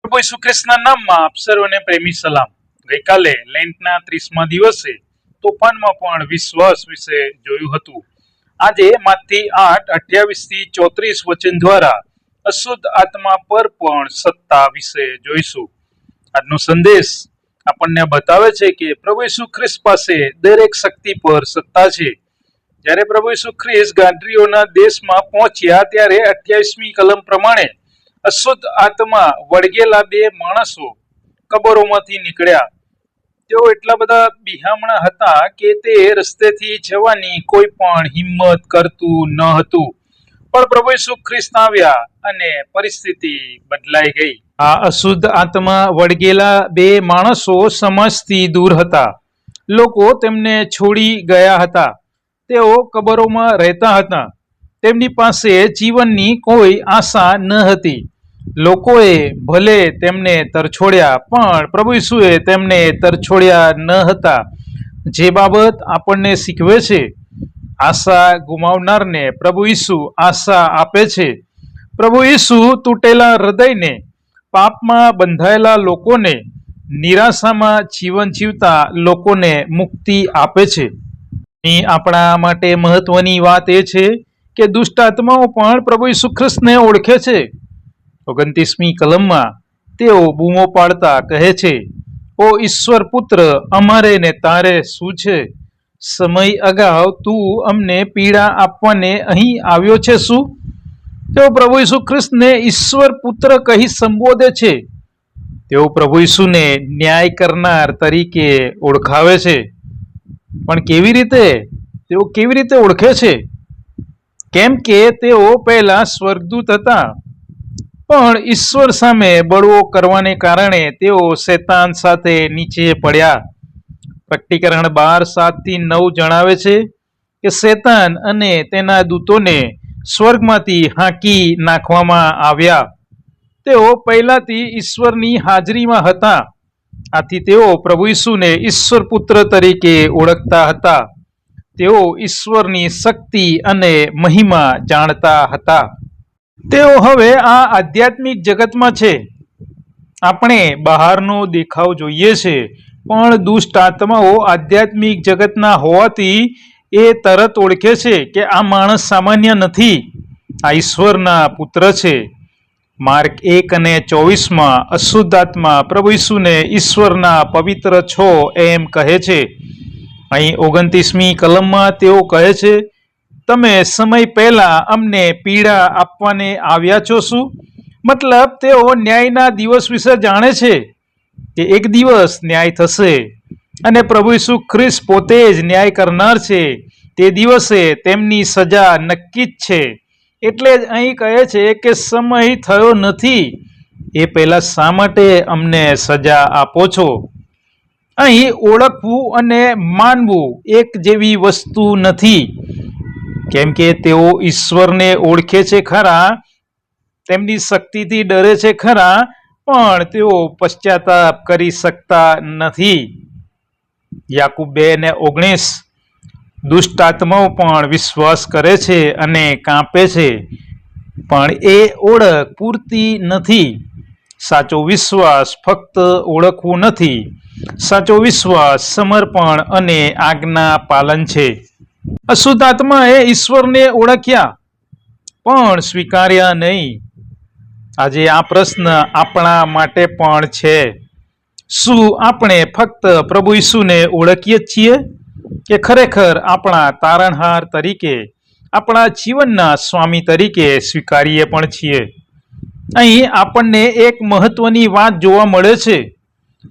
પ્રભુ ઈસુ ખ્રિસ્તના નામમાં આપ સર્વને પ્રેમી સલામ. ગઈકાલે લેન્ટના 30મા દિવસે તોફાનમાં પણ વિશ્વાસ વિશે જોયું હતું. આજે માથી 8:28-34 વચન દ્વારા અશુદ્ધ આત્મા પર પણ સત્તા વિશે જોઈશું. આજનો સંદેશ આપણને બતાવે છે કે પ્રભુ ઈસુ ખ્રિસ્ત પાસે દરેક શક્તિ પર સત્તા છે. જ્યારે પ્રભુ ઈસુ ખ્રિસ્ત ગાડરીઓના દેશમાં પહોંચ્યા ત્યારે 28મી કલમ પ્રમાણે અશુદ્ધ આત્મા વળગેલા 2 માણસો કબરોમાંથી નીકળ્યા. તેઓ એટલા બધા બિહામણા હતા કે તે રસ્તેથી જવાની કોઈ પણ હિંમત કરતું ન હતું. પણ પ્રભુ ઈસુ ખ્રિસ્ત આવ્યા અને પરિસ્થિતિ બદલાઈ ગઈ. આ અશુદ્ધ આત્મા વળગેલા 2 માણસો સમાજથી દૂર હતા. લોકો તેમને છોડી ગયા હતા. તેઓ કબરોમાં રહેતા હતા. તેમની પાસે જીવનની કોઈ આશા ન હતી. લોકોએ ભલે તેમને તરછોડ્યા, પણ પ્રભુ ઈસુએ તેમને તરછોડ્યા ન હતા. જે બાબત આપણને શીખવે છે, આશા ગુમાવનારને પ્રભુ ઈસુ આશા આપે છે. પ્રભુ ઈસુ તૂટેલા હૃદયને, પાપમાં બંધાયેલા લોકોને, નિરાશામાં જીવન જીવતા લોકોને મુક્તિ આપે છે. અહીં આપણા માટે મહત્વની વાત એ છે કે દુષ્ટ આત્માઓ પણ પ્રભુ ઈસુ ખ્રિસ્તને ઓળખે છે. 29મી કલમમાં તેઓ બૂમો પાડતા કહે છે, ઓ ઈશ્વર પુત્ર, અમારે ને તારે શું છે? સમય અગાઉ તું અમને પીડા આપવાને અહીં આવ્યો છે શું? તેઓ પ્રભુ ઈસુ ખ્રિસ્તને ઈશ્વર પુત્ર કહી સંબોધે છે. તેઓ પ્રભુ ઈસુને ન્યાય કરનાર તરીકે ઓળખાવે છે. પણ કેવી રીતે? તેઓ કેવી રીતે ઓળખે છે? કેમ કે તેઓ પહેલા સ્વર્ગદૂત હતા, પણ ઈશ્વર સામે બળવો કરવાને કારણે તેઓ શૈતાન સાથે નીચે પડ્યા. પ્રકટીકરણ 12:7-9 જણાવે છે કે શૈતાન અને તેના દૂતોને સ્વર્ગમાંથી હાંકી નાખવામાં આવ્યા. તેઓ પહેલાથી ઈશ્વરની હાજરીમાં હતા. આથી તેઓ પ્રભુ ઈસુને ઈશ્વર પુત્ર તરીકે ઓળખતા હતા. તેઓ ઈશ્વરની શક્તિ અને મહિમા જાણતા હતા. તેઓ હવે આ આધ્યાત્મિક જગતમાં છે. આપણે બહારનો દેખાવ જોઈએ છે, પણ દુષ્ટ આત્માઓ આધ્યાત્મિક જગતના હોવાથી એ તરત ઓળખે છે કે આ માણસ સામાન્ય નથી, આ ઈશ્વરના પુત્ર છે. માર્ક 1:24 અશુદ્ધ આત્મા પ્રભુ ઈસુને ઈશ્વરના પવિત્ર છો એમ કહે છે. અહીં 29મી કલમમાં તેઓ કહે છે, તમે સમય પહેલા અમને પીડા આપવાને આવ્યા છો શું? મતલબ તેઓ ન્યાયના દિવસ વિશે જાણે છે કે એક દિવસ ન્યાય થશે અને પ્રભુ ઈસુ ખ્રિસ્ત પોતે જ ન્યાય કરનાર છે. તે દિવસે તેમની સજા નક્કી જ છે. એટલે જ અહીં કહે છે કે સમય થયો નથી, એ પહેલા શા માટે અમને સજા આપો છો? અહીં ઓળખવું અને માનવું એક જેવી વસ્તુ નથી. કેમ કે તેઓ ઈશ્વરને ઓળખે છે ખરા, તેમની શક્તિથી ડરે છે ખરા, પણ તેઓ પશ્ચાતાપ કરી શકતા નથી. યાકૂબ 2:19 દુષ્ટ આત્માઓ પણ વિશ્વાસ કરે છે અને કાંપે છે, પણ એ ઓળખ પૂરતી નથી. સાચો વિશ્વાસ ફક્ત ઓળખવું નથી. સાચો વિશ્વાસ સમર્પણ અને આજ્ઞા પાલન છે. અશુદ્ધ આત્માએ ઈશ્વરને ઓળખ્યા પણ સ્વીકાર્યા નહીં. આજે આ પ્રશ્ન આપણા માટે પણ છે. શું આપણે ફક્ત પ્રભુ ઈસુને ઓળખીએ છીએ કે ખરેખર આપણા તારણહાર તરીકે, આપણા જીવનના સ્વામી તરીકે સ્વીકારીએ પણ છીએ? અહીં આપણને એક મહત્વની વાત જોવા મળે છે.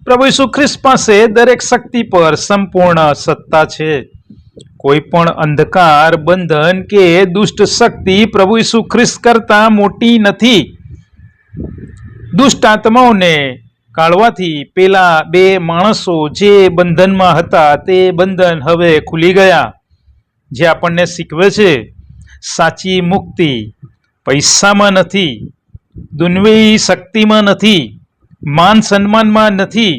પ્રભુ ઈસુ ખ્રિસ્ત પાસે દરેક શક્તિ પર સંપૂર્ણ સત્તા છે. કોઈ પણ અંધકાર, બંધન કે દુષ્ટ શક્તિ પ્રભુ ઈસુ ખ્રિસ્ત કરતા મોટી નથી. દુષ્ટ આત્માઓને કાઢવાથી પેલા 2 માણસો જે બંધનમાં હતા તે બંધન હવે ખુલી ગયા. જે આપણને શીખવે છે, સાચી મુક્તિ પૈસામાં નથી, દુનિયાવી શક્તિમાં નથી, માન સન્માનમાં નથી.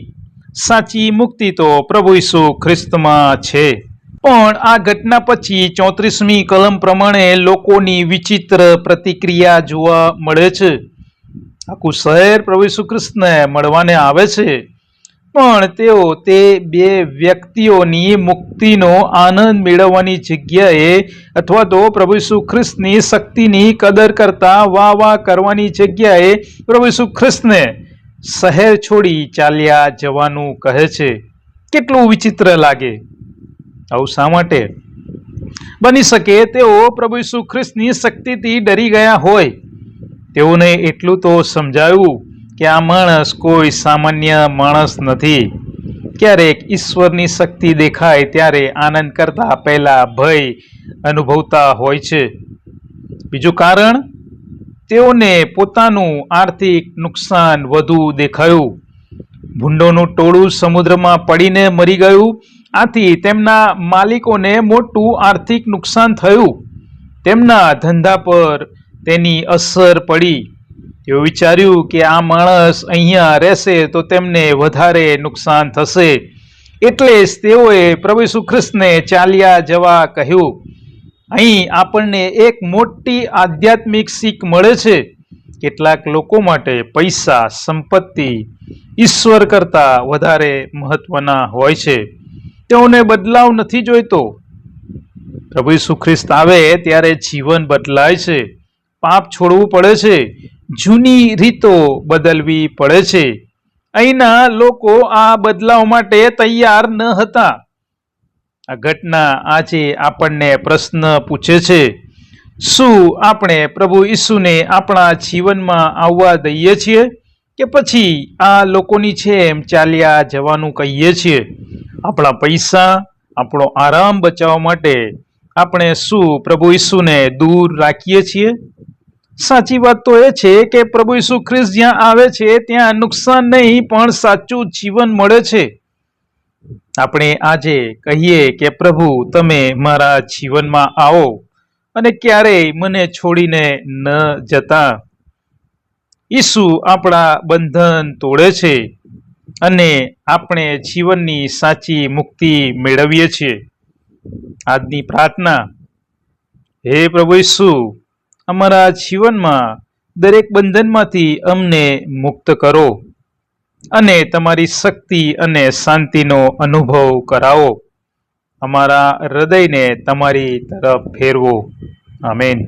સાચી મુક્તિ તો પ્રભુ ઈસુ ખ્રિસ્તમાં છે. પણ આ ઘટના પછી 34મી કલમ પ્રમાણે લોકોની વિચિત્ર પ્રતિક્રિયા જોવા મળે છે. આખું શહેર પ્રભુ ઈસુ ખ્રિસ્તને મળવાને આવે છે, પણ તેઓ તે બે વ્યક્તિઓની મુક્તિનો આનંદ મેળવવાની જગ્યાએ અથવા તો પ્રભુ ઈસુ ખ્રિસ્તની શક્તિની કદર કરતા વાહ કરવાની જગ્યાએ પ્રભુ ઈસુ ખ્રિસ્તને શહેર છોડી ચાલ્યા જવાનું કહે છે. કેટલું વિચિત્ર લાગે! આવું શા માટે? બની શકે તેઓ પ્રભુ ઈસુ ખ્રિસ્તની શક્તિથી ડરી ગયા હોય. તેઓને એટલું તો સમજાયું કે આ માણસ કોઈ સામાન્ય માણસ નથી. ક્યારેક ઈશ્વરની શક્તિ દેખાય ત્યારે આનંદ કરતા પહેલા ભય અનુભવતા હોય છે. બીજું કારણ, તેઓને પોતાનું આર્થિક નુકસાન વધુ દેખાયું. ભૂંડોનું ટોળું સમુદ્રમાં પડીને મરી ગયું. આથી તેમના માલિકોને મોટું આર્થિક નુકસાન થયું. તેમના ધંધા પર તેની અસર પડી. તેઓ વિચાર્યું કે આ માણસ અહીંયા રહેશે તો તેમને વધારે નુકસાન થશે. એટલે જ તેઓએ પ્રભુ ઈસુ ખ્રિસ્તને ચાલ્યા જવા કહ્યું. અહીં આપણને એક મોટી આધ્યાત્મિક શીખ મળે છે. કેટલાક લોકો માટે પૈસા, સંપત્તિ ઈશ્વર કરતા વધારે મહત્વના હોય છે. તેઓને બદલાવ નથી જોઈતો. પ્રભુ ઈસુ ખ્રિસ્ત આવે ત્યારે જીવન બદલાય છે. પાપ છોડવું પડે છે. જૂની રીતો બદલવી પડે છે. અહીંના લોકો આ બદલાવ માટે તૈયાર ન હતા. આ ઘટના આજે આપણને પ્રશ્ન પૂછે છે, શું આપણે પ્રભુ ઈસુને આપણા જીવનમાં આવવા દઈએ છીએ કે પછી આ લોકોની જેમ ચાલ્યા જવાનું કહીએ છીએ? આપણા પૈસા, આપણો આરામ બચાવવા માટે આપણે શું પ્રભુ ઈસુને દૂર રાખીએ છીએ? સાચી વાત તો એ છે કે પ્રભુ ઈસુ ખ્રિસ્ત જ્યાં આવે છે ત્યાં નુકસાન નહીં પણ સાચું જીવન મળે છે. આપણે આજે કહીએ કે પ્રભુ તમે મારા જીવનમાં આવો અને ક્યારેય મને છોડીને ન જતા. ઈસુ આપણા બંધન તોડે છે અને આપણે જીવનની સાચી મુક્તિ મેળવીએ છીએ. આજની પ્રાર્થના: હે પ્રભુ ઈસુ, અમારા જીવનમાં દરેક બંધનમાંથી અમને મુક્ત કરો અને તમારી શક્તિ અને શાંતિનો અનુભવ કરાવો. અમારા હૃદયને તમારી તરફ ફેરવો. આમેન.